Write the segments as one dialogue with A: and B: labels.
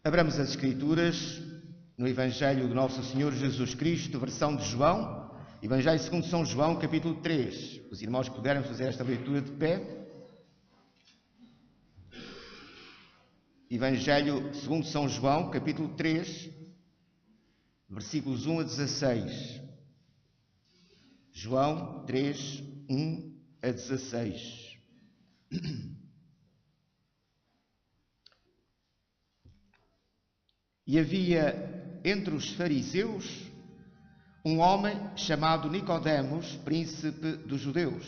A: Abramos as Escrituras no Evangelho do Nosso Senhor Jesus Cristo, versão de João, Evangelho segundo São João, capítulo 3. Os irmãos que puderem fazer esta leitura de pé. Evangelho segundo São João, capítulo 3, versículos 1 a 16. João 3, 1 a 16. E havia entre os fariseus um homem chamado Nicodemos, príncipe dos judeus.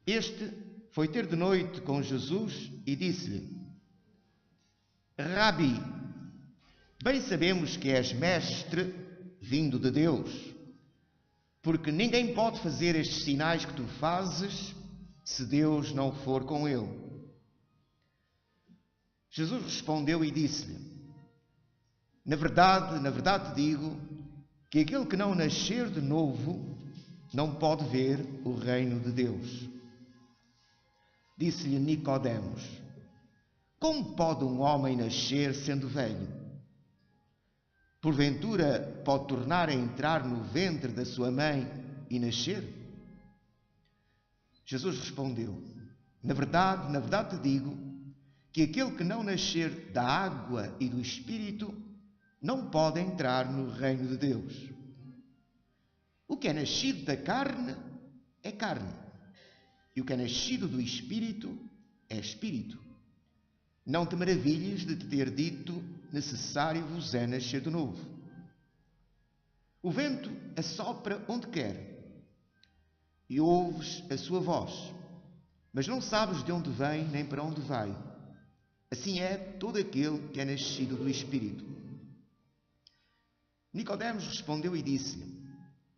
A: Este foi ter de noite com Jesus e disse-lhe: Rabi, bem sabemos que és mestre vindo de Deus, porque ninguém pode fazer estes sinais que tu fazes se Deus não for com ele. Jesus respondeu e disse-lhe: na verdade te digo que aquele que não nascer de novo não pode ver o reino de Deus. Disse-lhe Nicodemos: como pode um homem nascer sendo velho? Porventura pode tornar a entrar no ventre da sua mãe e nascer? Jesus respondeu: na verdade te digo que aquele que não nascer da água e do Espírito não pode entrar no reino de Deus. O que é nascido da carne é carne, e o que é nascido do Espírito é Espírito. Não te maravilhes de te ter dito: necessário vos é nascer de novo. O vento assopra onde quer, e ouves a sua voz, mas não sabes de onde vem nem para onde vai. Assim é todo aquele que é nascido do Espírito. Nicodemos respondeu e disse-lhe: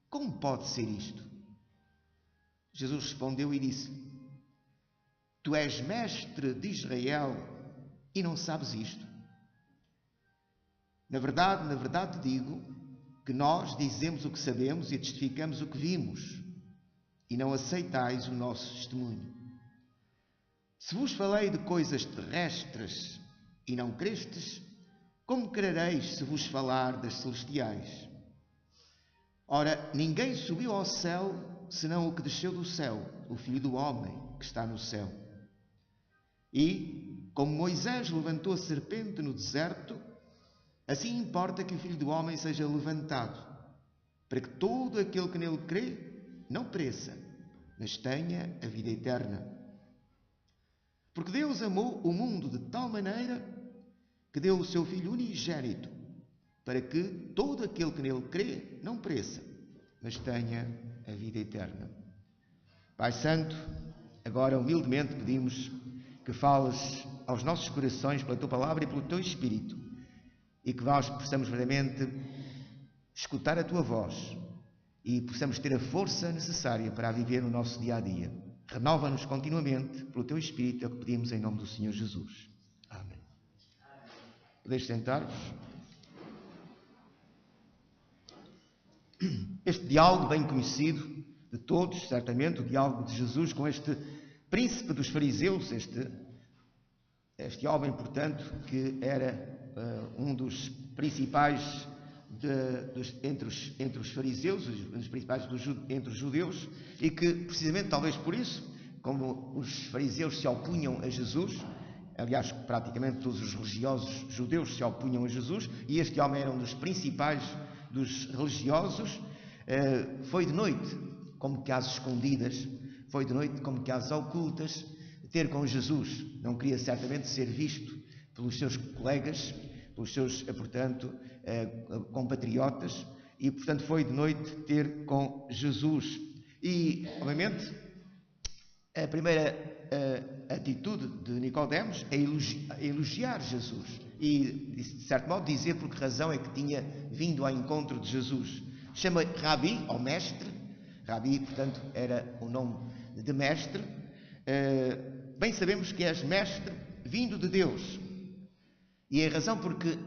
A: como pode ser isto? Jesus respondeu e disse-lhe: tu és mestre de Israel e não sabes isto? Na verdade te digo que nós dizemos o que sabemos e testificamos o que vimos, e não aceitais o nosso testemunho. Se vos falei de coisas terrestres e não crestes, como crereis se vos falar das celestiais? Ora, ninguém subiu ao céu senão o que desceu do céu, o Filho do Homem que está no céu. E, como Moisés levantou a serpente no deserto, assim importa que o Filho do Homem seja levantado, para que todo aquele que nele crê não pereça, mas tenha a vida eterna. Porque Deus amou o mundo de tal maneira que deu o seu Filho unigênito, para que todo aquele que nele crê não pereça, mas tenha a vida eterna. Pai Santo, agora humildemente pedimos que fales aos nossos corações pela Tua Palavra e pelo Teu Espírito, e que nós possamos verdadeiramente escutar a Tua voz e possamos ter a força necessária para a viver no nosso dia-a-dia. Renova-nos continuamente pelo Teu Espírito, é o que pedimos em nome do Senhor Jesus. Amém. Podeis sentar-vos. Este diálogo bem conhecido de todos, certamente, o diálogo de Jesus com este príncipe dos fariseus, este homem, portanto, que era um dos principais entre os fariseus, um dos principais entre os judeus, e que, precisamente, talvez por isso, como os fariseus se opunham a Jesus, aliás, praticamente todos os religiosos judeus se opunham a Jesus, e este homem era um dos principais dos religiosos, foi de noite, como que às escondidas, foi de noite, como que às ocultas, ter com Jesus. Não queria certamente ser visto pelos seus colegas, pelos seus, portanto, compatriotas, e, portanto, foi de noite ter com Jesus. E, obviamente, a primeira atitude de Nicodemos é elogiar Jesus e, de certo modo, dizer por que razão é que tinha vindo ao encontro de Jesus. Chama Rabi, ou mestre. Rabi, portanto, era o nome de mestre. Bem sabemos que és mestre vindo de Deus. E a razão porque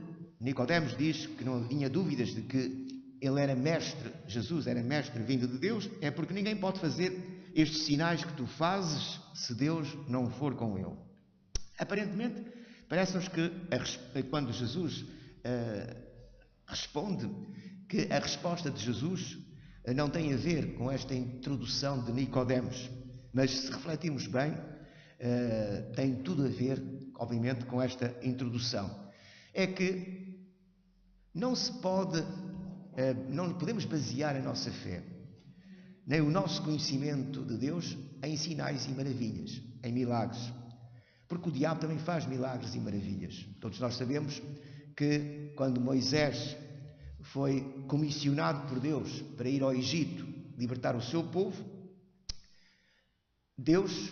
A: Nicodemos diz que não tinha dúvidas de que ele era mestre, Jesus era mestre vindo de Deus, é porque ninguém pode fazer estes sinais que tu fazes se Deus não for com ele. Aparentemente, Parece-nos que quando Jesus responde, que a resposta de Jesus não tem a ver com esta introdução de Nicodemos, mas se refletirmos bem, tem tudo a ver, obviamente, com esta introdução. É que não podemos basear a nossa fé, nem o nosso conhecimento de Deus em sinais e maravilhas, em milagres. Porque o diabo também faz milagres e maravilhas. Todos nós sabemos que quando Moisés foi comissionado por Deus para ir ao Egito libertar o seu povo, Deus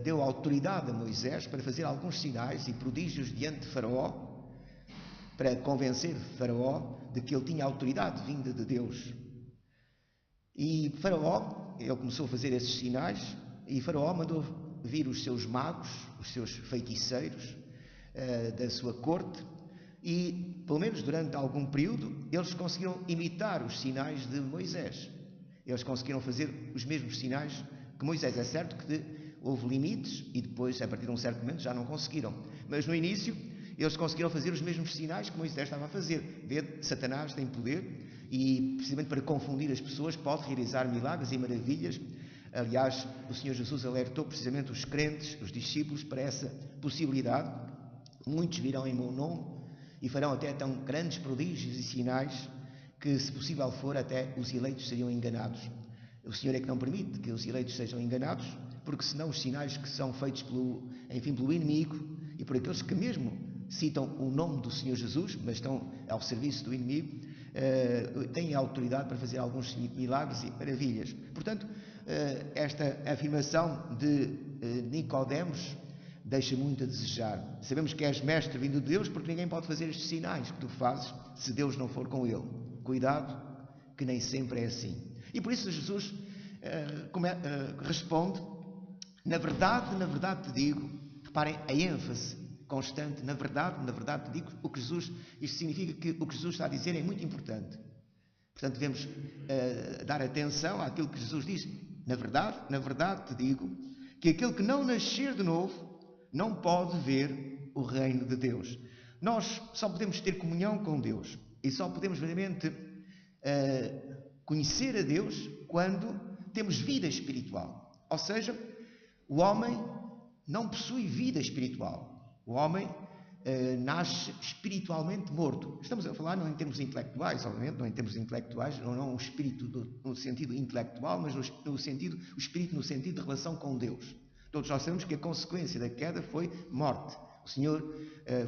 A: deu autoridade a Moisés para fazer alguns sinais e prodígios diante de Faraó, para convencer Faraó de que ele tinha autoridade vinda de Deus. E Faraó, ele começou a fazer esses sinais, e Faraó mandou vir os seus magos, os seus feiticeiros da sua corte, e pelo menos durante algum período eles conseguiram imitar os sinais de Moisés. Eles conseguiram fazer os mesmos sinais que Moisés. É certo que houve limites e depois, a partir de um certo momento, já não conseguiram. Mas no início eles conseguiram fazer os mesmos sinais que Moisés estava a fazer. Vê, Satanás tem poder e, precisamente para confundir as pessoas, pode realizar milagres e maravilhas. Aliás, o Senhor Jesus alertou precisamente os crentes, os discípulos, para essa possibilidade. Muitos virão em meu nome e farão até tão grandes prodígios e sinais que, se possível for, até os eleitos seriam enganados. O Senhor é que não permite que os eleitos sejam enganados, porque senão os sinais que são feitos pelo inimigo e por aqueles que mesmo citam o nome do Senhor Jesus, mas estão ao serviço do inimigo, têm a autoridade para fazer alguns milagres e maravilhas. Portanto, esta afirmação de Nicodemos deixa muito a desejar. Sabemos que és mestre vindo de Deus, porque ninguém pode fazer estes sinais que tu fazes se Deus não for com ele. Cuidado, que nem sempre é assim. E por isso Jesus responde: na verdade te digo. Reparem a ênfase constante: na verdade te digo. O que Jesus, isto significa que o que Jesus está a dizer é muito importante. Portanto, devemos dar atenção àquilo que Jesus diz. Na verdade te digo, que aquele que não nascer de novo não pode ver o reino de Deus. Nós só podemos ter comunhão com Deus e só podemos verdadeiramente conhecer a Deus quando temos vida espiritual. Ou seja, o homem não possui vida espiritual. O homem nasce espiritualmente morto. Estamos a falar não em termos intelectuais, obviamente, não em termos intelectuais, não o espírito no sentido intelectual, mas o espírito no sentido de relação com Deus. Todos nós sabemos que a consequência da queda foi morte. O Senhor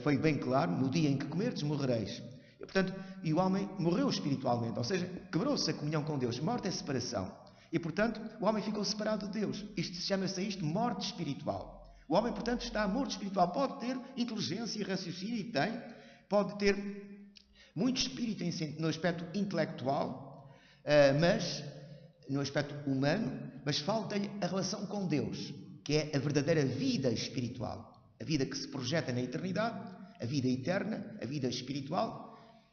A: foi bem claro: no dia em que comerdes, morrereis. E, portanto, o homem morreu espiritualmente, ou seja, quebrou-se a comunhão com Deus. Morte é separação. E, portanto, o homem ficou separado de Deus. Chama-se morte espiritual. O homem, portanto, está morto espiritual. Pode ter inteligência e raciocínio, e tem. Pode ter muito espírito no aspecto intelectual, mas no aspecto humano, mas falta-lhe a relação com Deus, que é a verdadeira vida espiritual, a vida que se projeta na eternidade, a vida eterna, a vida espiritual.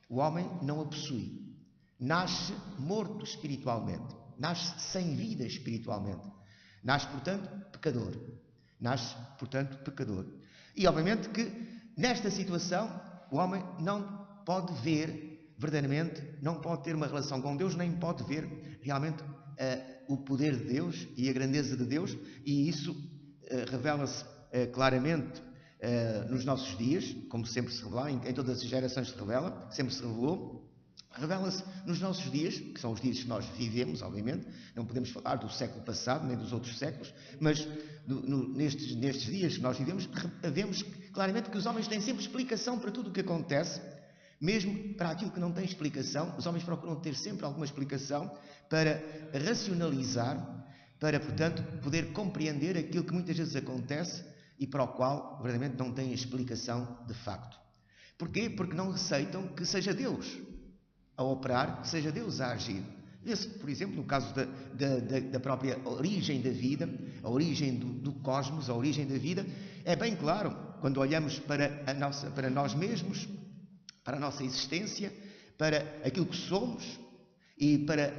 A: O homem não a possui. Nasce morto espiritualmente, nasce sem vida espiritualmente, nasce, portanto, pecador. E, obviamente, que nesta situação o homem não pode ver verdadeiramente, não pode ter uma relação com Deus, nem pode ver realmente o poder de Deus e a grandeza de Deus, e isso revela-se claramente nos nossos dias, como sempre se revela, em todas as gerações se revela, sempre se revelou. Revela-se nos nossos dias, que são os dias que nós vivemos, obviamente. Não podemos falar do século passado, nem dos outros séculos, mas nestes dias que nós vivemos, vemos claramente que os homens têm sempre explicação para tudo o que acontece. Mesmo para aquilo que não tem explicação, os homens procuram ter sempre alguma explicação para racionalizar, para, portanto, poder compreender aquilo que muitas vezes acontece e para o qual, verdadeiramente, não têm explicação de facto. Porquê? Porque não aceitam que seja Deus a operar, que seja Deus a agir. Vê-se, por exemplo, no caso da própria origem da vida, a origem do cosmos, a origem da vida, é bem claro quando olhamos para nós mesmos, para a nossa existência, para aquilo que somos e para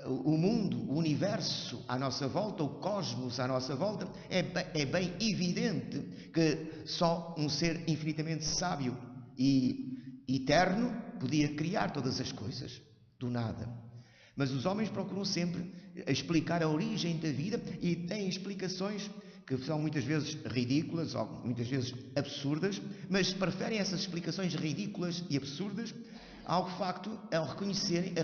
A: o mundo, o universo à nossa volta, o cosmos à nossa volta, é bem evidente que só um ser infinitamente sábio e eterno podia criar todas as coisas do nada. Mas os homens procuram sempre explicar a origem da vida e têm explicações que são muitas vezes ridículas ou muitas vezes absurdas, mas preferem essas explicações ridículas e absurdas ao facto, a reconhecerem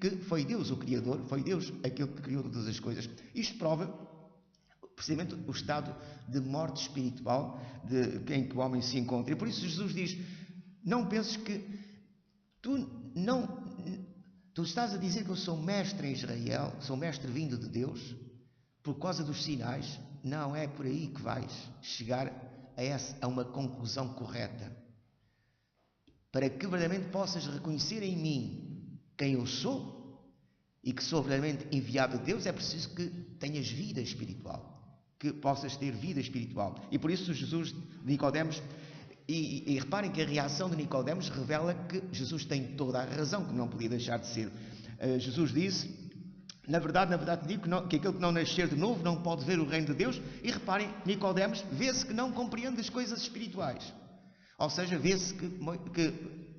A: que foi Deus o Criador, foi Deus aquele que criou todas as coisas. Isto prova precisamente o estado de morte espiritual em que o homem se encontra. E por isso Jesus diz, não penses que tu estás a dizer que eu sou mestre em Israel, sou mestre vindo de Deus, por causa dos sinais. Não é por aí que vais chegar a uma conclusão correta. Para que verdadeiramente possas reconhecer em mim quem eu sou e que sou verdadeiramente enviado de Deus, é preciso que tenhas vida espiritual, que possas ter vida espiritual. E por isso Jesus de Nicodemos, e reparem que a reação de Nicodemos revela que Jesus tem toda a razão, que não podia deixar de ser. Jesus disse, na verdade te digo que aquele que não nascer de novo não pode ver o reino de Deus. E reparem, Nicodemos vê-se que não compreende as coisas espirituais. Ou seja, vê-se que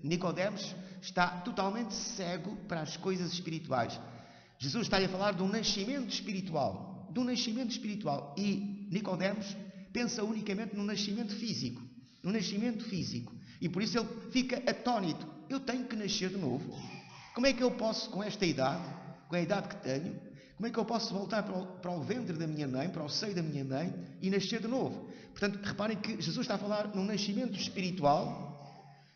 A: Nicodemos está totalmente cego para as coisas espirituais. Jesus está a falar de um nascimento espiritual. E Nicodemos pensa unicamente no nascimento físico. E por isso ele fica atónito. Eu tenho que nascer de novo. Como é que eu posso, com esta idade, com a idade que tenho, como é que eu posso voltar para o ventre da minha mãe, para o seio da minha mãe e nascer de novo? Portanto, reparem que Jesus está a falar num nascimento espiritual,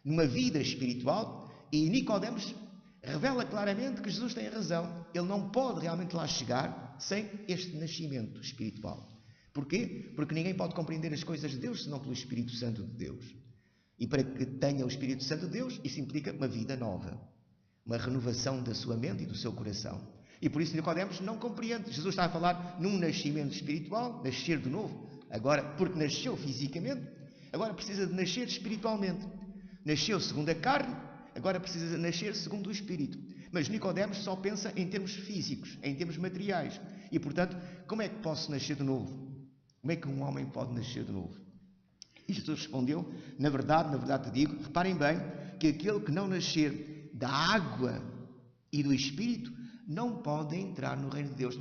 A: numa vida espiritual, e Nicodemos revela claramente que Jesus tem razão. Ele não pode realmente lá chegar sem este nascimento espiritual. Porquê? Porque ninguém pode compreender as coisas de Deus senão pelo Espírito Santo de Deus. E para que tenha o Espírito Santo de Deus, isso implica uma vida nova, uma renovação da sua mente e do seu coração. E por isso Nicodemos não compreende. Jesus está a falar num nascimento espiritual, nascer de novo. Agora, porque nasceu fisicamente, agora precisa de nascer espiritualmente. Nasceu segundo a carne, agora precisa de nascer segundo o Espírito. Mas Nicodemos só pensa em termos físicos, em termos materiais. E, portanto, como é que posso nascer de novo? Como é que um homem pode nascer de novo? E Jesus respondeu, na verdade te digo, reparem bem, que aquele que não nascer da água e do Espírito não pode entrar no reino de Deus.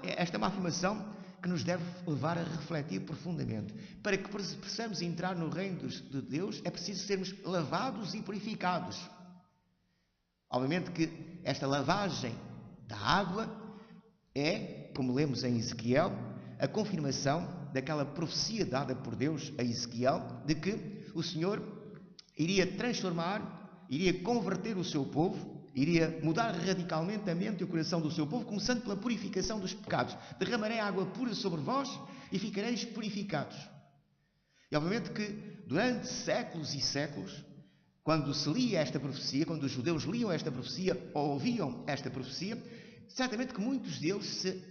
A: Esta é uma afirmação que nos deve levar a refletir profundamente. Para que possamos entrar no reino de Deus, é preciso sermos lavados e purificados. Obviamente que esta lavagem da água é, como lemos em Ezequiel, a confirmação daquela profecia dada por Deus a Ezequiel, de que o Senhor iria transformar, iria converter o seu povo, iria mudar radicalmente a mente e o coração do seu povo, começando pela purificação dos pecados. Derramarei água pura sobre vós e ficareis purificados. E obviamente que durante séculos e séculos, quando se lia esta profecia, quando os judeus liam esta profecia ou ouviam esta profecia, certamente que muitos deles se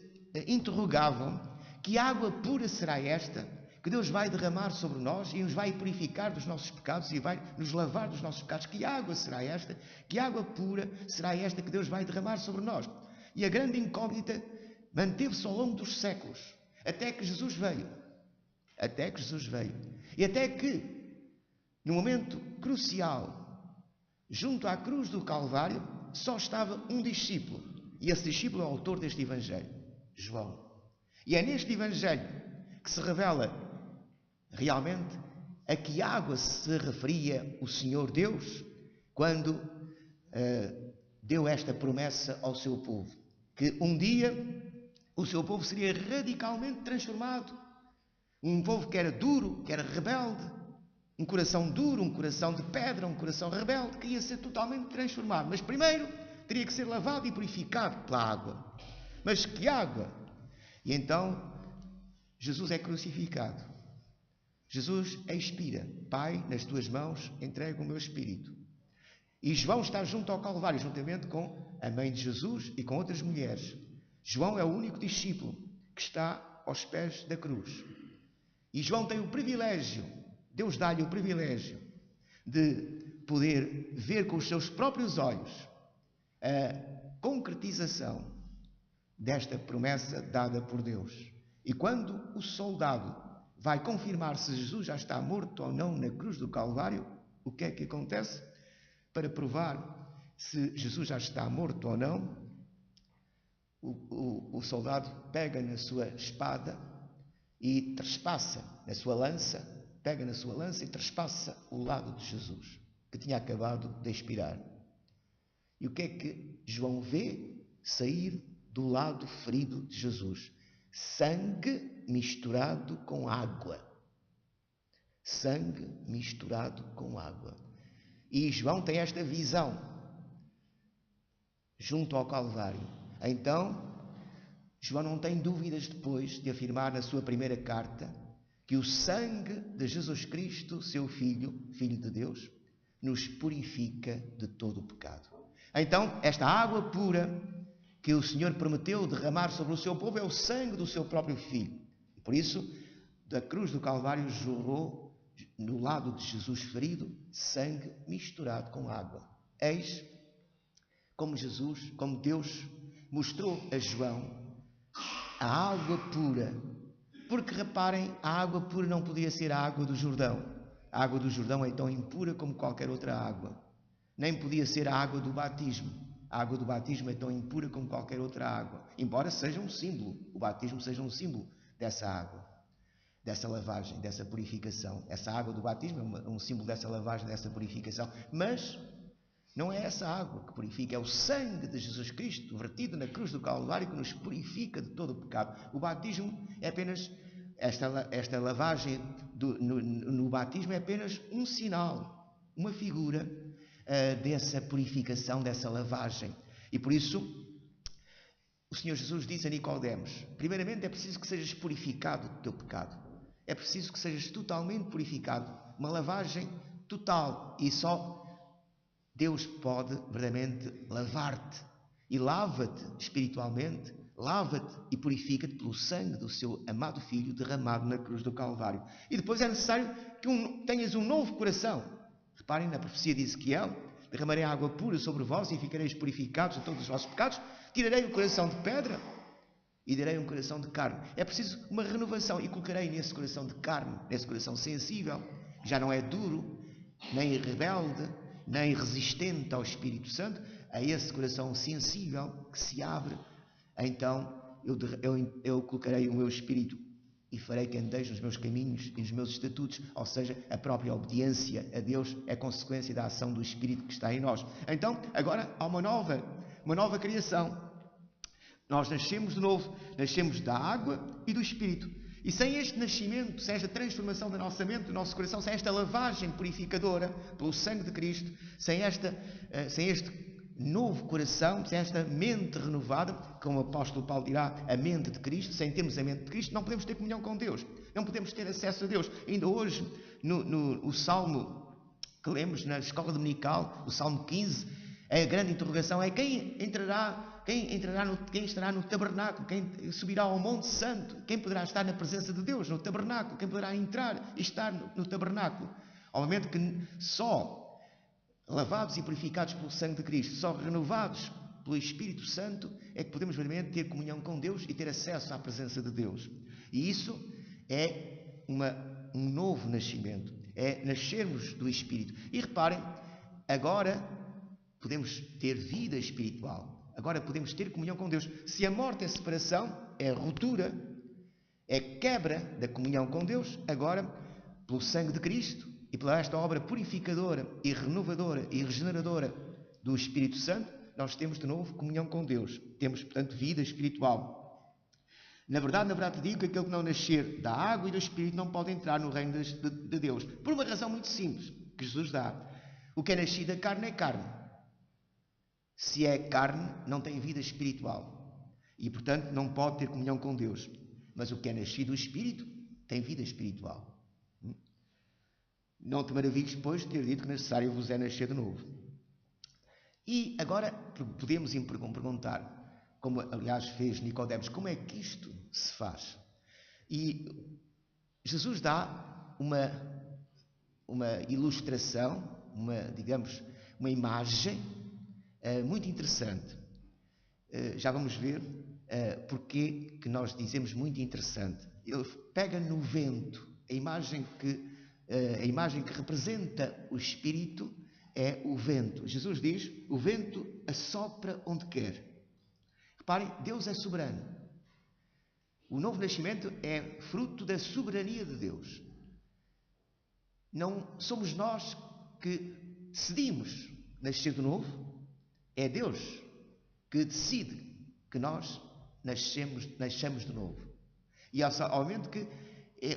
A: interrogavam: que água pura será esta que Deus vai derramar sobre nós e nos vai purificar dos nossos pecados e vai nos lavar dos nossos pecados? Que água será esta? Que água pura será esta que Deus vai derramar sobre nós? E a grande incógnita manteve-se ao longo dos séculos, até que Jesus veio. E até que, no momento crucial, junto à cruz do Calvário, só estava um discípulo. E esse discípulo é o autor deste Evangelho, João. E é neste Evangelho que se revela realmente a que água se referia o Senhor Deus quando deu esta promessa ao seu povo. Que um dia o seu povo seria radicalmente transformado. Um povo que era duro, que era rebelde. Um coração duro, um coração de pedra, um coração rebelde, que ia ser totalmente transformado. Mas primeiro teria que ser lavado e purificado pela água. Mas que água? E então Jesus é crucificado. Jesus expira. Pai, nas tuas mãos entrego o meu espírito. E João está junto ao Calvário, juntamente com a mãe de Jesus e com outras mulheres. João é o único discípulo que está aos pés da cruz. E João tem o privilégio, Deus dá-lhe o privilégio de poder ver com os seus próprios olhos a concretização desta promessa dada por Deus. E quando o soldado vai confirmar se Jesus já está morto ou não na cruz do Calvário, o que é que acontece? Para provar se Jesus já está morto ou não, o soldado pega na sua espada e trespassa na sua lança, pega na sua lança e trespassa o lado de Jesus, que tinha acabado de expirar. E o que é que João vê sair do lado ferido de Jesus? Sangue misturado com água. Sangue misturado com água. E João tem esta visão junto ao Calvário. Então, João não tem dúvidas depois de afirmar na sua primeira carta que o sangue de Jesus Cristo, seu Filho, Filho de Deus, nos purifica de todo o pecado. Então, esta água pura que o Senhor prometeu derramar sobre o seu povo é o sangue do seu próprio Filho. E por isso, da cruz do Calvário jorrou no lado de Jesus ferido sangue misturado com água. Eis como Jesus, como Deus mostrou a João a água pura. Porque reparem, a água pura não podia ser a água do Jordão. A água do Jordão é tão impura como qualquer outra água. Nem podia ser a água do batismo. A água do batismo é tão impura como qualquer outra água. Embora seja um símbolo, o batismo seja um símbolo dessa água, dessa lavagem, dessa purificação. Essa água do batismo é um símbolo dessa lavagem, dessa purificação. Mas não é essa água que purifica, é o sangue de Jesus Cristo vertido na cruz do Calvário que nos purifica de todo o pecado. O batismo é apenas, esta lavagem no batismo é apenas um sinal, uma figura dessa purificação, dessa lavagem. E por isso, o Senhor Jesus disse a Nicodemos, primeiramente é preciso que sejas purificado do teu pecado. É preciso que sejas totalmente purificado. Uma lavagem total. E só Deus pode verdadeiramente lavar-te e lava-te espiritualmente, lava-te e purifica-te pelo sangue do seu amado Filho derramado na cruz do Calvário. E depois é necessário que tenhas um novo coração. Reparem na profecia de Ezequiel, derramarei água pura sobre vós e ficareis purificados de todos os vossos pecados, tirarei o coração de pedra e darei um coração de carne. É preciso uma renovação e colocarei nesse coração de carne, nesse coração sensível, já não é duro, nem rebelde, nem resistente ao Espírito Santo, a esse coração sensível que se abre, então eu colocarei o meu Espírito e farei que andeis nos meus caminhos e nos meus estatutos, ou seja, a própria obediência a Deus é consequência da ação do Espírito que está em nós. Então, agora há uma nova criação. Nós nascemos de novo, nascemos da água e do Espírito. E sem este nascimento, sem esta transformação da nossa mente, do nosso coração, sem esta lavagem purificadora pelo sangue de Cristo, sem este novo coração, sem esta mente renovada, como o apóstolo Paulo dirá, a mente de Cristo, sem termos a mente de Cristo, não podemos ter comunhão com Deus, não podemos ter acesso a Deus. Ainda hoje, no Salmo que lemos na escola dominical, o Salmo 15, a grande interrogação é quem estará no tabernáculo, quem subirá ao Monte Santo, quem poderá estar na presença de Deus no tabernáculo, quem poderá entrar e estar no tabernáculo. Obviamente que só lavados e purificados pelo sangue de Cristo, só renovados pelo Espírito Santo, é que podemos verdadeiramente ter comunhão com Deus e ter acesso à presença de Deus. E isso é um novo nascimento, é nascermos do Espírito. E reparem, agora podemos ter vida espiritual. Agora podemos ter comunhão com Deus. Se a morte é separação, é ruptura, é quebra da comunhão com Deus, agora, pelo sangue de Cristo e pela esta obra purificadora e renovadora e regeneradora do Espírito Santo, nós temos de novo comunhão com Deus. Temos, portanto, vida espiritual. Na verdade, digo que aquele que não nascer da água e do Espírito não pode entrar no reino de Deus. Por uma razão muito simples, que Jesus dá. O que é nascido da carne é carne. Se é carne, não tem vida espiritual. E, portanto, não pode ter comunhão com Deus. Mas o que é nascido do Espírito tem vida espiritual. Não te maravilhes, pois, de ter dito que necessário vos é nascer de novo. E agora podemos perguntar, como aliás fez Nicodemos, como é que isto se faz? E Jesus dá uma ilustração, uma imagem muito interessante. Já vamos ver porque que nós dizemos muito interessante. Ele pega no vento, a imagem que representa o Espírito é o vento. Jesus diz, o vento assopra onde quer. Reparem, Deus é soberano. O novo nascimento é fruto da soberania de Deus. Não somos nós que decidimos nascer de novo, é Deus que decide que nós nascemos de novo. E obviamente que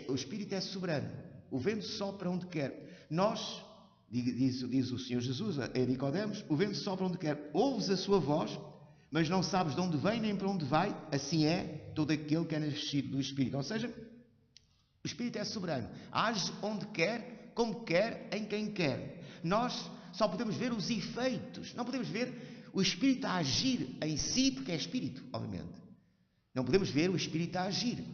A: o Espírito é soberano. O vento sopra onde quer. Nós, diz o Senhor Jesus a Nicodemos, o vento sopra onde quer. Ouves a sua voz, mas não sabes de onde vem nem para onde vai. Assim é todo aquele que é nascido do Espírito. Ou seja, o Espírito é soberano. Age onde quer, como quer, em quem quer. Nós só podemos ver os efeitos. Não podemos ver o Espírito a agir em si, porque é Espírito, obviamente. Não podemos ver o Espírito a agir.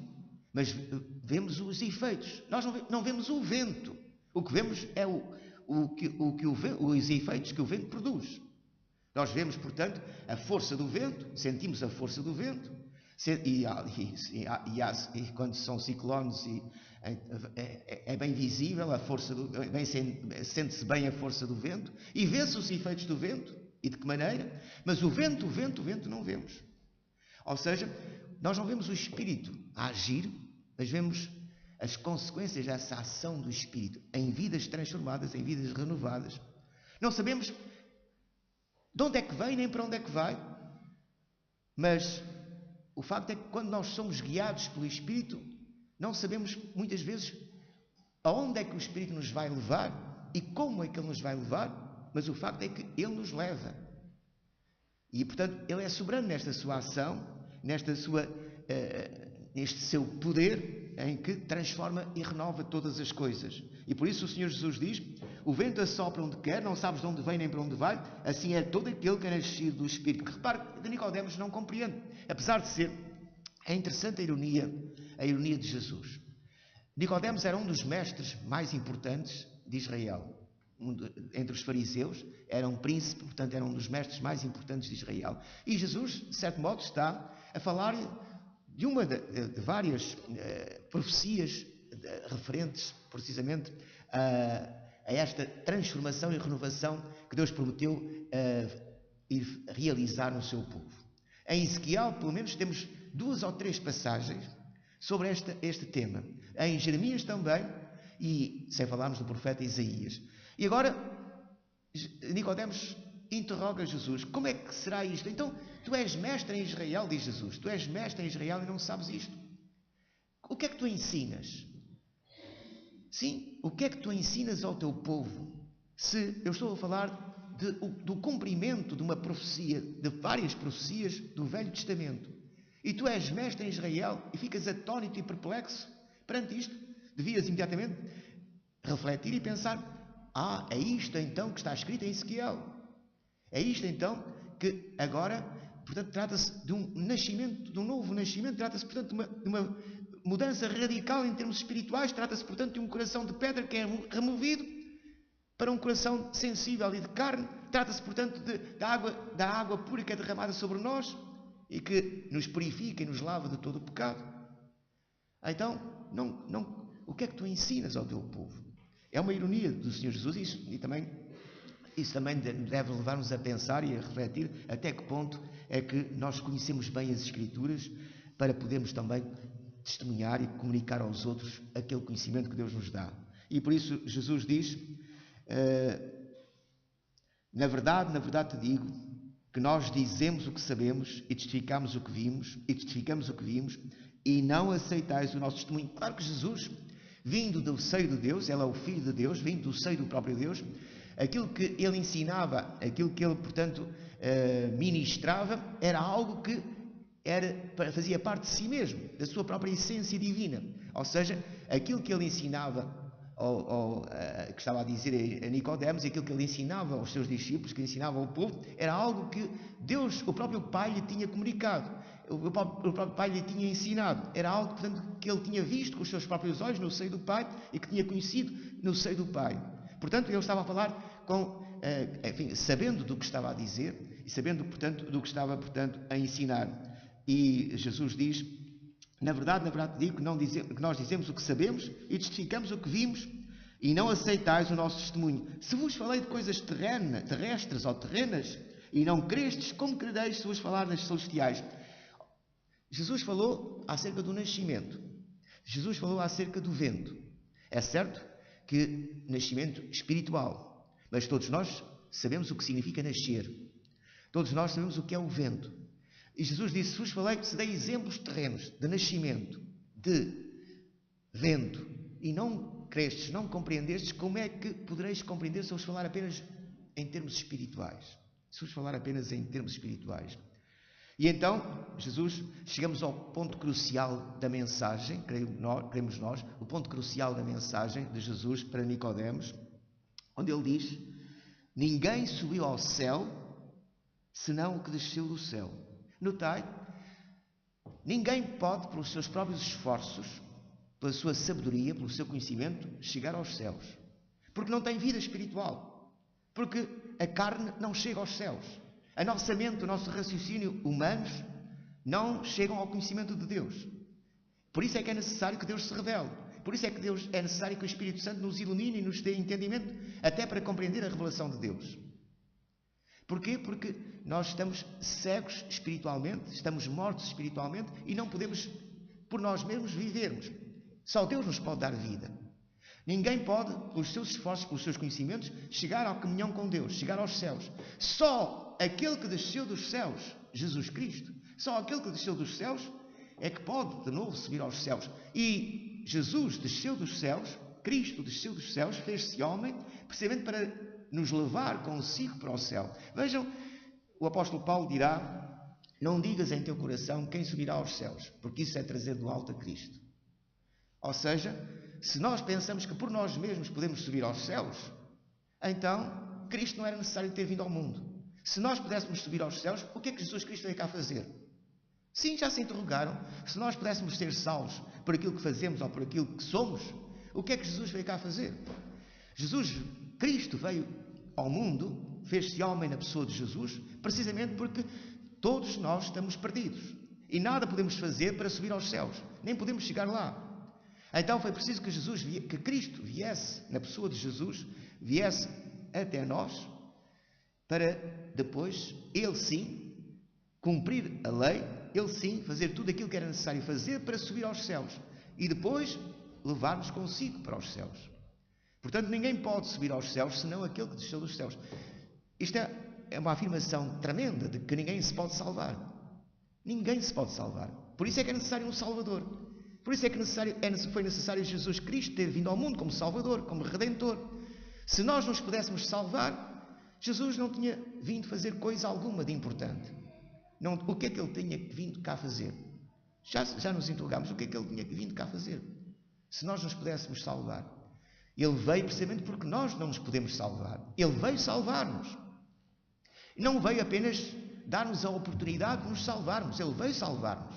A: Mas vemos os efeitos. Nós não vemos o vento. O que vemos é os efeitos que o vento produz. Nós vemos, portanto, a força do vento, sentimos a força do vento, e quando são ciclones é bem visível a força sente-se bem a força do vento, e vê-se os efeitos do vento, e de que maneira, mas o vento não vemos. Ou seja, nós não vemos o Espírito a agir, mas vemos as consequências dessa ação do Espírito em vidas transformadas, em vidas renovadas. Não sabemos de onde é que vem, nem para onde é que vai, mas o facto é que quando nós somos guiados pelo Espírito, não sabemos muitas vezes aonde é que o Espírito nos vai levar e como é que Ele nos vai levar, mas o facto é que Ele nos leva. E, portanto, Ele é soberano nesta sua ação, neste seu poder em que transforma e renova todas as coisas. E por isso o Senhor Jesus diz, o vento assopra onde quer, não sabes de onde vem nem para onde vai, assim é todo aquele que é nascido do Espírito. Que repare, de Nicodemos não compreende, apesar de ser, é interessante a ironia de Jesus. Nicodemos era um dos mestres mais importantes de Israel. Entre os fariseus, era um príncipe, portanto era um dos mestres mais importantes de Israel. E Jesus, de certo modo, está a falar de uma de várias profecias referentes precisamente a esta transformação e renovação que Deus prometeu ir realizar no seu povo. Em Ezequiel, pelo menos, temos 2 ou 3 passagens sobre este tema. Em Jeremias também, e sem falarmos do profeta Isaías. E agora, Nicodemos interroga Jesus, como é que será isto? Então, tu és mestre em Israel, diz Jesus, tu és mestre em Israel e não sabes isto. O que é que tu ensinas? Sim, o que é que tu ensinas ao teu povo? Se eu estou a falar do cumprimento de uma profecia, de várias profecias do Velho Testamento, e tu és mestre em Israel e ficas atónito e perplexo perante isto, devias imediatamente refletir e pensar, é isto então que está escrito em Ezequiel. É isto então que agora, portanto, trata-se de um nascimento, de um novo nascimento, trata-se, portanto, de uma mudança radical em termos espirituais, trata-se, portanto, de um coração de pedra que é removido para um coração sensível e de carne, trata-se, portanto, da água pura que é derramada sobre nós e que nos purifica e nos lava de todo o pecado. Então, o que é que tu ensinas ao teu povo? É uma ironia do Senhor Jesus, isso também deve levar-nos a pensar e a refletir até que ponto é que nós conhecemos bem as Escrituras para podermos também testemunhar e comunicar aos outros aquele conhecimento que Deus nos dá. E por isso Jesus diz, na verdade te digo, que nós dizemos o que sabemos e testificamos o que vimos, e não aceitais o nosso testemunho. Claro que Jesus, vindo do seio de Deus, ele é o Filho de Deus, vindo do seio do próprio Deus, aquilo que ele ensinava, aquilo que ele, portanto, ministrava, era algo que fazia parte de si mesmo, da sua própria essência divina. Ou seja, aquilo que ele ensinava, que estava a dizer a Nicodemos, e aquilo que ele ensinava aos seus discípulos, que ensinava ao povo, era algo que Deus, o próprio Pai, lhe tinha comunicado. O próprio Pai lhe tinha ensinado. Era algo, portanto, que ele tinha visto com os seus próprios olhos no seio do Pai e que tinha conhecido no seio do Pai. Portanto, ele estava a falar sabendo do que estava a dizer e sabendo, portanto, do que estava, portanto, a ensinar. E Jesus diz: na verdade digo que nós dizemos o que sabemos e testificamos o que vimos, e não aceitais o nosso testemunho. Se vos falei de coisas terrestres ou terrenas, e não crestes, como crereis se vos falar das celestiais? Jesus falou acerca do nascimento. Jesus falou acerca do vento. É certo que nascimento espiritual, mas todos nós sabemos o que significa nascer. Todos nós sabemos o que é o vento. E Jesus disse: se vos falei, se dei exemplos terrenos de nascimento, de vento, e não crestes, não compreendestes, como é que podereis compreender se eu vos falar apenas em termos espirituais? Se vos falar apenas em termos espirituais. E então, Jesus, chegamos ao ponto crucial da mensagem, cremos nós, o ponto crucial da mensagem de Jesus para Nicodemos, onde ele diz: ninguém subiu ao céu, senão o que desceu do céu. Notai, ninguém pode, pelos seus próprios esforços, pela sua sabedoria, pelo seu conhecimento, chegar aos céus. Porque não tem vida espiritual. Porque a carne não chega aos céus. A nossa mente, o nosso raciocínio humanos não chegam ao conhecimento de Deus. Por isso é que é necessário que Deus se revele. Por isso é que é necessário que o Espírito Santo nos ilumine e nos dê entendimento, até para compreender a revelação de Deus. Porquê? Porque nós estamos cegos espiritualmente, estamos mortos espiritualmente e não podemos, por nós mesmos, vivermos. Só Deus nos pode dar vida. Ninguém pode, pelos seus esforços, pelos seus conhecimentos, chegar à comunhão com Deus, chegar aos céus. Só aquele que desceu dos céus, Jesus Cristo, só aquele que desceu dos céus é que pode de novo subir aos céus. E Jesus desceu dos céus, Cristo desceu dos céus, fez-se homem, precisamente para nos levar consigo para o céu. Vejam, o apóstolo Paulo dirá: não digas em teu coração quem subirá aos céus, porque isso é trazer do alto a Cristo. Ou seja, se nós pensamos que por nós mesmos podemos subir aos céus, então Cristo não era necessário ter vindo ao mundo. Se nós pudéssemos subir aos céus, o que é que Jesus Cristo veio cá fazer? Sim, já se interrogaram. Se nós pudéssemos ser salvos por aquilo que fazemos ou por aquilo que somos, o que é que Jesus veio cá fazer? Cristo veio ao mundo, fez-se homem na pessoa de Jesus, precisamente porque todos nós estamos perdidos. E nada podemos fazer para subir aos céus. Nem podemos chegar lá. Então foi preciso que Cristo viesse, na pessoa de Jesus, viesse até nós, para depois, Ele sim, cumprir a lei, Ele sim, fazer tudo aquilo que era necessário fazer para subir aos céus. E depois, levar-nos consigo para os céus. Portanto, ninguém pode subir aos céus, senão aquele que desceu dos céus. Isto é uma afirmação tremenda, de que ninguém se pode salvar. Ninguém se pode salvar. Por isso é que é necessário um Salvador. Por isso é que foi necessário Jesus Cristo ter vindo ao mundo como Salvador, como Redentor. Se nós nos pudéssemos salvar, Jesus não tinha vindo fazer coisa alguma de importante. Não, o que é que Ele tinha vindo cá fazer? Já nos interrogamos, o que é que Ele tinha vindo cá fazer? Se nós nos pudéssemos salvar. Ele veio precisamente porque nós não nos podemos salvar. Ele veio salvar-nos. Não veio apenas dar-nos a oportunidade de nos salvarmos. Ele veio salvar-nos.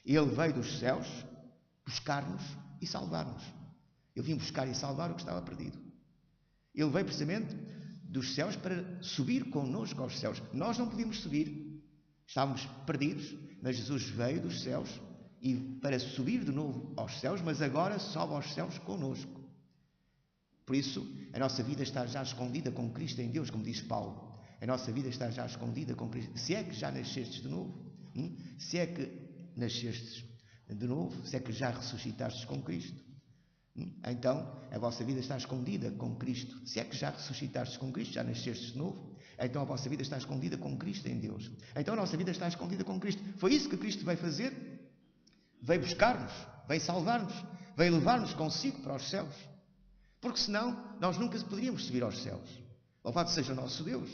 A: Ele veio dos céus buscar-nos e salvar-nos. Ele vinha buscar e salvar o que estava perdido. Ele veio precisamente dos céus para subir connosco aos céus. Nós não podíamos subir. Estávamos perdidos, mas Jesus veio dos céus e para subir de novo aos céus, mas agora sobe aos céus connosco. Por isso, a nossa vida está já escondida com Cristo em Deus, como diz Paulo. A nossa vida está já escondida com Cristo. Se é que já nascestes de novo, se é que nascestes de novo, se é que já ressuscitastes com Cristo, então a vossa vida está escondida com Cristo. Se é que já ressuscitastes com Cristo, já nascestes de novo, então a vossa vida está escondida com Cristo em Deus. Então a nossa vida está escondida com Cristo. Foi isso que Cristo veio fazer. Veio buscar-nos, veio salvar-nos, veio levar-nos consigo para os céus. Porque senão nós nunca poderíamos subir aos céus. Louvado seja o nosso Deus,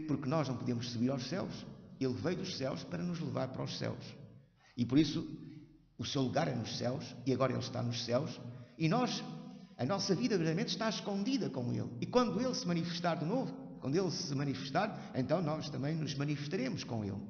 A: porque nós não podíamos subir aos céus, Ele veio dos céus para nos levar para os céus. E por isso o seu lugar é nos céus, e agora Ele está nos céus, e a nossa vida verdadeiramente está escondida com Ele. E quando Ele se manifestar de novo, quando Ele se manifestar, então nós também nos manifestaremos com Ele.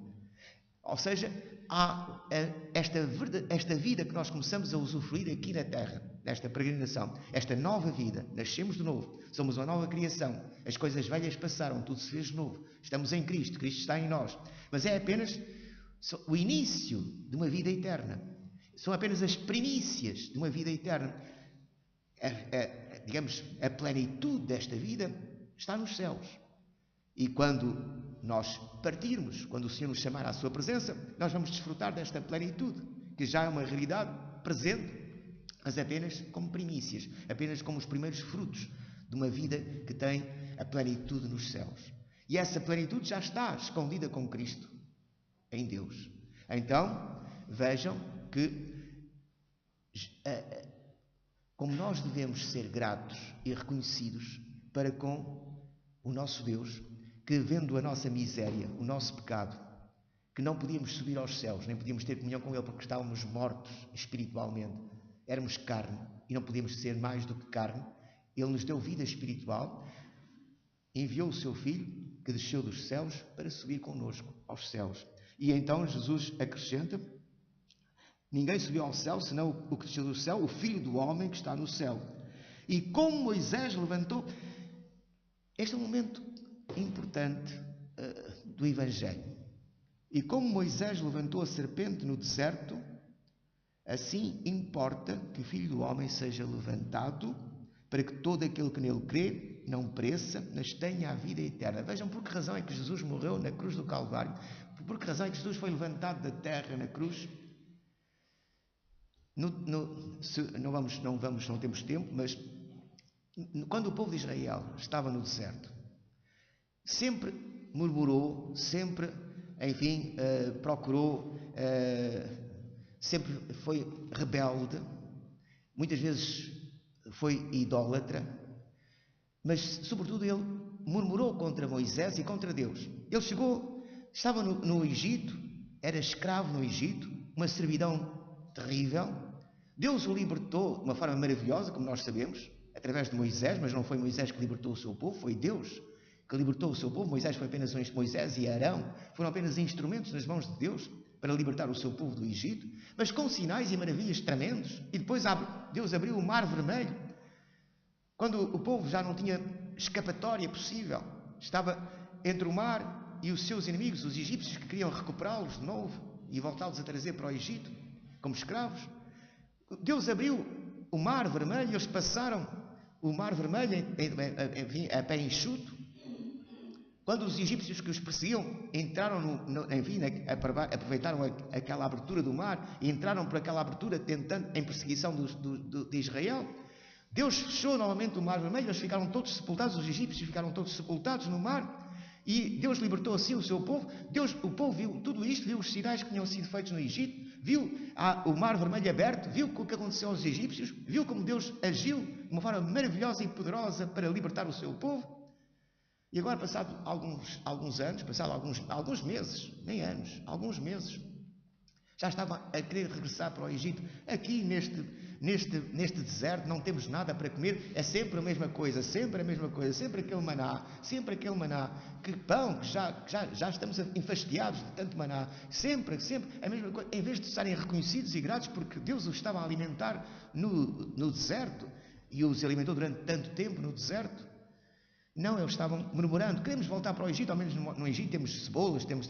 A: Ou seja, há esta vida que nós começamos a usufruir aqui na terra, nesta peregrinação, esta nova vida, nascemos de novo, somos uma nova criação, as coisas velhas passaram, tudo se fez de novo, estamos em Cristo, Cristo está em nós, mas é apenas são o início de uma vida eterna. São apenas as primícias de uma vida eterna. Digamos, a plenitude desta vida está nos céus. E quando nós partirmos, quando o Senhor nos chamar à sua presença, nós vamos desfrutar desta plenitude, que já é uma realidade presente, mas apenas como primícias, apenas como os primeiros frutos de uma vida que tem a plenitude nos céus. E essa plenitude já está escondida com Cristo em Deus. Então, vejam que como nós devemos ser gratos e reconhecidos para com o nosso Deus, que vendo a nossa miséria, o nosso pecado, que não podíamos subir aos céus, nem podíamos ter comunhão com Ele porque estávamos mortos espiritualmente, éramos carne e não podíamos ser mais do que carne, Ele nos deu vida espiritual, enviou o seu Filho, que desceu dos céus, para subir connosco aos céus. E então Jesus acrescenta: ninguém subiu ao céu, senão o que desceu do céu, o Filho do homem que está no céu. E como Moisés levantou... Este é um momento importante do Evangelho. E como Moisés levantou a serpente no deserto, assim importa que o Filho do homem seja levantado, para que todo aquele que nele crê não pereça, mas tenha a vida eterna. Vejam por que razão é que Jesus morreu na cruz do Calvário. Por que razão é que Jesus foi levantado da terra na cruz. Não temos tempo, mas quando o povo de Israel estava no deserto, sempre murmurou, sempre, enfim, procurou, sempre foi rebelde, muitas vezes foi idólatra, mas sobretudo ele murmurou contra Moisés e contra Deus. Ele estava no Egito, era escravo no Egito, uma servidão terrível. Deus o libertou de uma forma maravilhosa, como nós sabemos, através de Moisés, mas não foi Moisés que libertou o seu povo, foi Deus que libertou o seu povo. Moisés e Arão foram apenas instrumentos nas mãos de Deus para libertar o seu povo do Egito, mas com sinais e maravilhas tremendos. E depois Deus abriu o Mar Vermelho, quando o povo já não tinha escapatória possível, estava entre o mar e os seus inimigos, os egípcios, que queriam recuperá-los de novo e voltá-los a trazer para o Egito como escravos. Deus abriu o Mar Vermelho e eles passaram o Mar Vermelho a pé enxuto. Quando os egípcios que os perseguiam entraram aproveitaram aquela abertura do mar e entraram por aquela abertura tentando em perseguição de Israel, Deus fechou novamente o Mar Vermelho, eles ficaram todos sepultados, os egípcios ficaram todos sepultados no mar, e Deus libertou assim o seu povo. O povo viu tudo isto, viu os sinais que tinham sido feitos no Egito, viu o Mar Vermelho aberto, viu o que aconteceu aos egípcios, viu como Deus agiu de uma forma maravilhosa e poderosa para libertar o seu povo. E agora, passado alguns anos, alguns meses, nem anos, alguns meses, já estava a querer regressar para o Egito. Aqui neste deserto não temos nada para comer, é sempre a mesma coisa, sempre aquele maná, que pão, que já estamos enfastiados de tanto maná, sempre a mesma coisa, em vez de estarem reconhecidos e gratos porque Deus os estava a alimentar no deserto e os alimentou durante tanto tempo no deserto. Não, eles estavam murmurando: queremos voltar para o Egito, ao menos no Egito temos cebolas, temos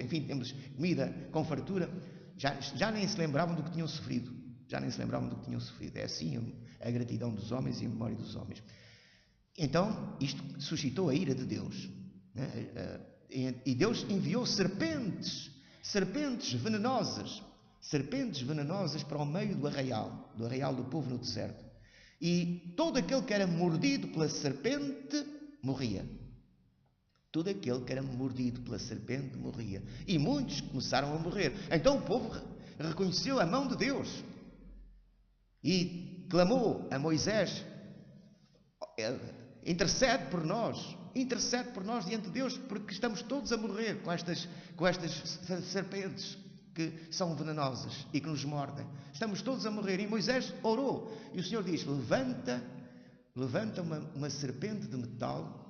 A: comida com fartura. Já nem se lembravam do que tinham sofrido. É assim a gratidão dos homens e a memória dos homens. Então, isto suscitou a ira de Deus. E Deus enviou serpentes venenosas para o meio do arraial do povo no deserto. E todo aquele que era mordido pela serpente morria. E muitos começaram a morrer. Então o povo reconheceu a mão de Deus e clamou a Moisés: intercede por nós diante de Deus, porque estamos todos a morrer com estas serpentes que são venenosas e que nos mordem. Estamos todos a morrer. E Moisés orou, e o Senhor diz: levanta uma serpente de metal,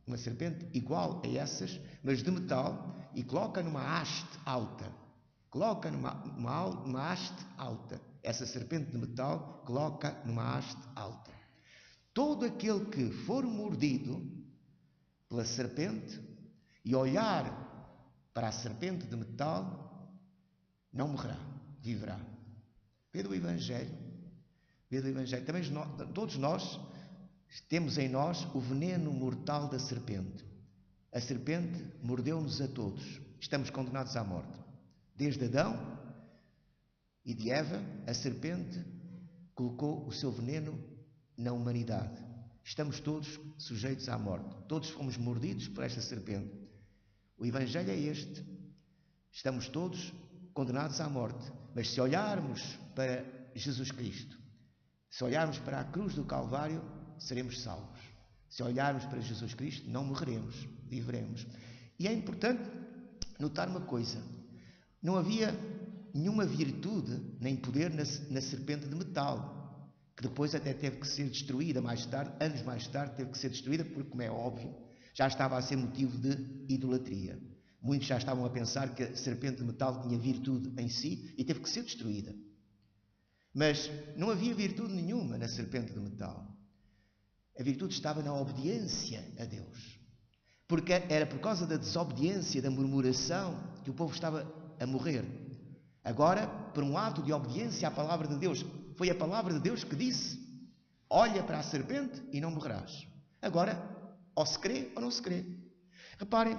A: uma serpente igual a essas, mas de metal, e coloca numa haste alta. Essa serpente de metal, coloca numa haste alta. Todo aquele que for mordido pela serpente e olhar para a serpente de metal não morrerá, viverá. Vê do Evangelho. Também todos nós temos em nós o veneno mortal da serpente. A serpente mordeu-nos a todos. Estamos condenados à morte. Desde Adão e de Eva, a serpente colocou o seu veneno na humanidade. Estamos todos sujeitos à morte. Todos fomos mordidos por esta serpente. O Evangelho é este. Estamos todos condenados à morte. Mas se olharmos para Jesus Cristo, se olharmos para a cruz do Calvário, seremos salvos. Se olharmos para Jesus Cristo, não morreremos, viveremos. E é importante notar uma coisa. Não havia nenhuma virtude nem poder na serpente de metal, que depois até teve que ser destruída mais tarde, anos mais tarde teve que ser destruída, porque, como é óbvio, já estava a ser motivo de idolatria. Muitos já estavam a pensar que a serpente de metal tinha virtude em si e teve que ser destruída. Mas não havia virtude nenhuma na serpente de metal. A virtude estava na obediência a Deus. Porque era por causa da desobediência, da murmuração, que o povo estava a morrer. Agora, por um ato de obediência à palavra de Deus, foi a palavra de Deus que disse: olha para a serpente e não morrerás. Agora, ou se crê ou não se crê. Reparem,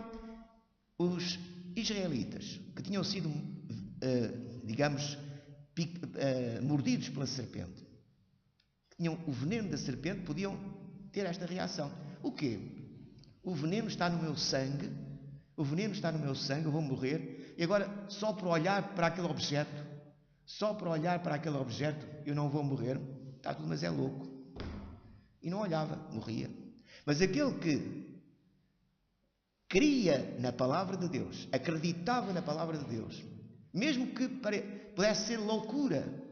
A: os israelitas que tinham sido, mordidos pela serpente, que tinham o veneno da serpente, podiam ter esta reação. O quê? O veneno está no meu sangue, eu vou morrer, e agora só por olhar para aquele objeto, eu não vou morrer. Está tudo, mas é louco. E não olhava, morria. Mas aquele que cria na palavra de Deus, acreditava na palavra de Deus, mesmo que pudesse ser loucura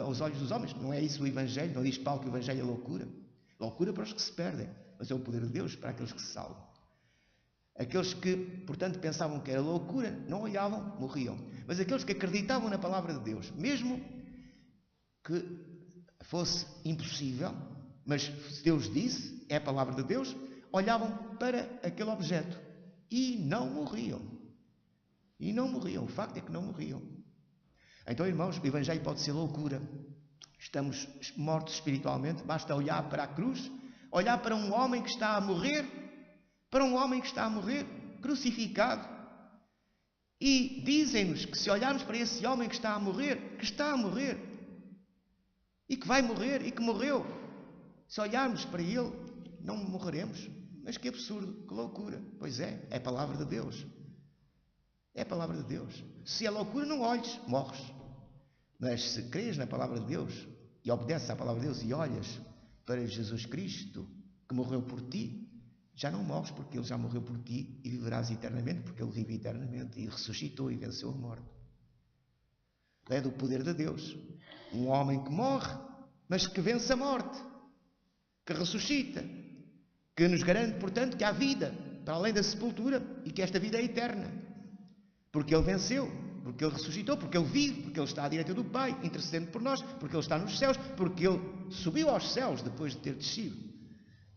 A: aos olhos dos homens, não é isso o Evangelho, não diz Paulo que o Evangelho é loucura para os que se perdem, mas é o poder de Deus para aqueles que se salvam. Aqueles que, portanto, pensavam que era loucura, não olhavam, morriam. Mas aqueles que acreditavam na palavra de Deus, mesmo que fosse impossível, mas se Deus disse, é a palavra de Deus, olhavam para aquele objeto e não morriam. O facto é que não morriam. Então, irmãos, o Evangelho pode ser loucura. Estamos mortos espiritualmente, basta olhar para a cruz, olhar para um homem que está a morrer, crucificado. E dizem-nos que se olharmos para esse homem que está a morrer, e que vai morrer, e que morreu, se olharmos para ele, não morreremos. Mas que absurdo, que loucura. Pois é a palavra de Deus. É a palavra de Deus. Se é loucura, não olhes, morres. Mas se crês na palavra de Deus e obedeces à palavra de Deus e olhas para Jesus Cristo, que morreu por ti, já não morres, porque Ele já morreu por ti, e viverás eternamente, porque Ele vive eternamente e ressuscitou e venceu a morte. É do poder de Deus. Um homem que morre, mas que vence a morte, que ressuscita, que nos garante, portanto, que há vida para além da sepultura e que esta vida é eterna. Porque Ele venceu, porque Ele ressuscitou, porque Ele vive, porque Ele está à direita do Pai, intercedendo por nós, porque Ele está nos céus, porque Ele subiu aos céus depois de ter descido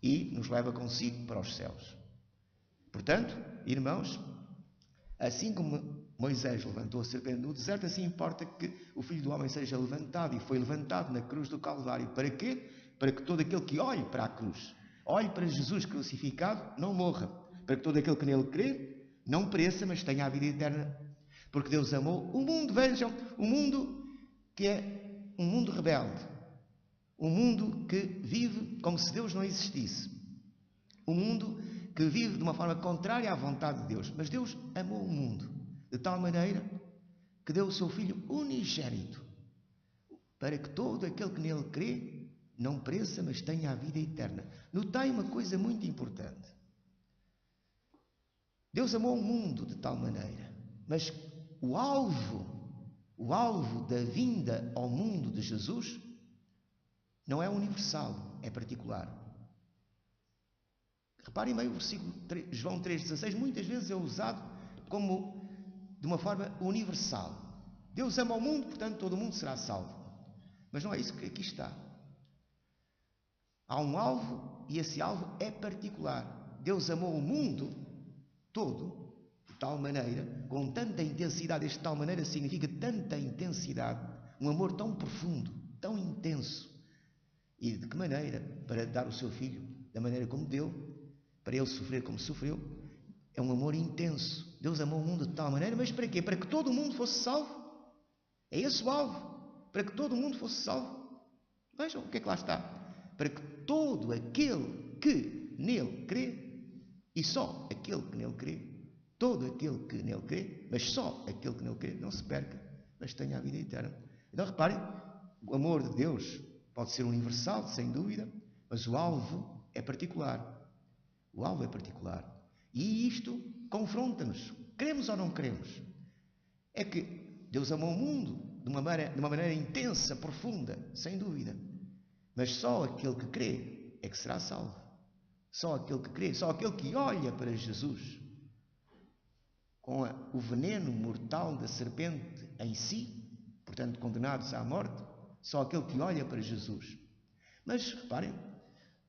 A: e nos leva consigo para os céus. Portanto, irmãos, assim como Moisés levantou a serpente no deserto, assim importa que o Filho do Homem seja levantado, e foi levantado na cruz do Calvário. Para quê? Para que todo aquele que olhe para a cruz, olhe para Jesus crucificado, não morra. Para que todo aquele que nele crê, não pereça, mas tenha a vida eterna. Porque Deus amou o mundo, vejam, o mundo que é um mundo rebelde, um mundo que vive como se Deus não existisse, um mundo que vive de uma forma contrária à vontade de Deus. Mas Deus amou o mundo de tal maneira que deu o seu Filho unigênito, para que todo aquele que nele crê não pereça, mas tenha a vida eterna. Notai uma coisa muito importante. Deus amou o mundo de tal maneira, mas o alvo da vinda ao mundo de Jesus não é universal, é particular. Reparem bem o versículo João 3,16, muitas vezes é usado como de uma forma universal. Deus ama o mundo, portanto todo o mundo será salvo. Mas não é isso que aqui está. Há um alvo e esse alvo é particular. Deus amou o mundo todo, de tal maneira, com tanta intensidade. Este tal maneira significa tanta intensidade, um amor tão profundo, tão intenso. E de que maneira? Para dar o seu filho da maneira como deu, para ele sofrer como sofreu. É um amor intenso. Deus amou o mundo de tal maneira, mas para quê? Para que todo o mundo fosse salvo. É esse o alvo, para que todo o mundo fosse salvo. Vejam o que é que lá está. Para que todo aquele que nele crê, e só aquele que nele crê, todo aquele que nele crê, mas só aquele que nele crê, não se perca, mas tenha a vida eterna. Então reparem, o amor de Deus pode ser universal, sem dúvida, mas o alvo é particular. O alvo é particular. E isto confronta-nos. Queremos ou não queremos? É que Deus amou o mundo de uma maneira intensa, profunda, sem dúvida. Mas só aquele que crê é que será salvo. Só aquele que crê, só aquele que olha para Jesus com o veneno mortal da serpente em si, portanto condenados à morte, só aquele que olha para Jesus. Mas reparem,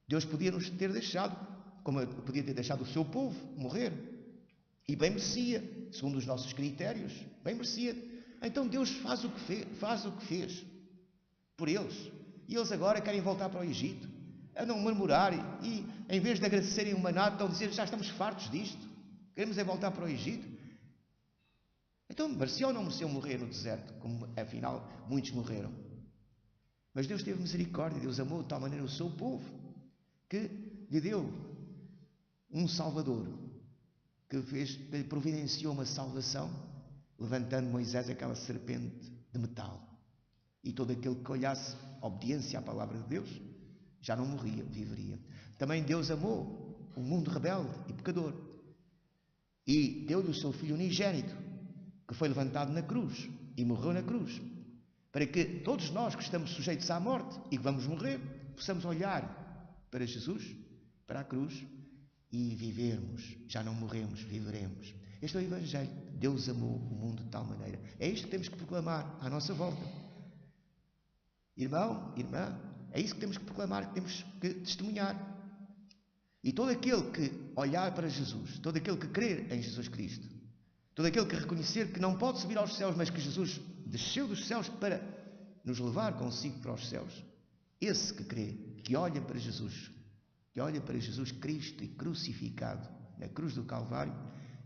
A: Deus podia nos ter deixado, como podia ter deixado o seu povo morrer, e bem merecia, segundo os nossos critérios, bem merecia. Então Deus faz o que fez por eles, e eles agora querem voltar para o Egito, andam a murmurar e em vez de agradecerem o maná, estão a dizer: já estamos fartos disto, queremos é voltar para o Egito. Então merecia ou não merecia morrer no deserto, como afinal muitos morreram? Mas Deus teve misericórdia, Deus amou de tal maneira o seu povo, que lhe deu um Salvador, que lhe providenciou uma salvação, levantando Moisés aquela serpente de metal. E todo aquele que olhasse obediência à palavra de Deus, já não morria, viveria. Também Deus amou o mundo rebelde e pecador, e deu-lhe o seu Filho unigênito, que foi levantado na cruz e morreu na cruz, para que todos nós que estamos sujeitos à morte e que vamos morrer, possamos olhar para Jesus, para a cruz, e vivermos. Já não morremos, viveremos. Este é o Evangelho. Deus amou o mundo de tal maneira. É isto que temos que proclamar à nossa volta. Irmão, irmã, é isso que temos que proclamar, que temos que testemunhar. E todo aquele que olhar para Jesus, todo aquele que crer em Jesus Cristo, todo aquele que reconhecer que não pode subir aos céus, mas que Jesus desceu dos céus para nos levar consigo para os céus, esse que crê, que olha para Jesus Cristo e crucificado na cruz do Calvário,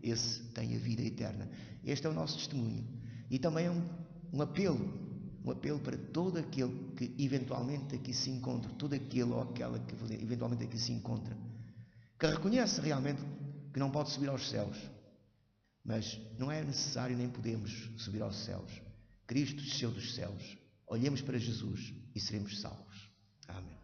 A: esse tem a vida eterna. Este é o nosso testemunho. E também é um apelo para todo aquele que eventualmente aqui se encontra, todo aquele ou aquela que eventualmente aqui se encontra, que reconhece realmente que não pode subir aos céus. Mas não é necessário nem podemos subir aos céus. Cristo desceu dos céus. Olhemos para Jesus e seremos salvos. Amém.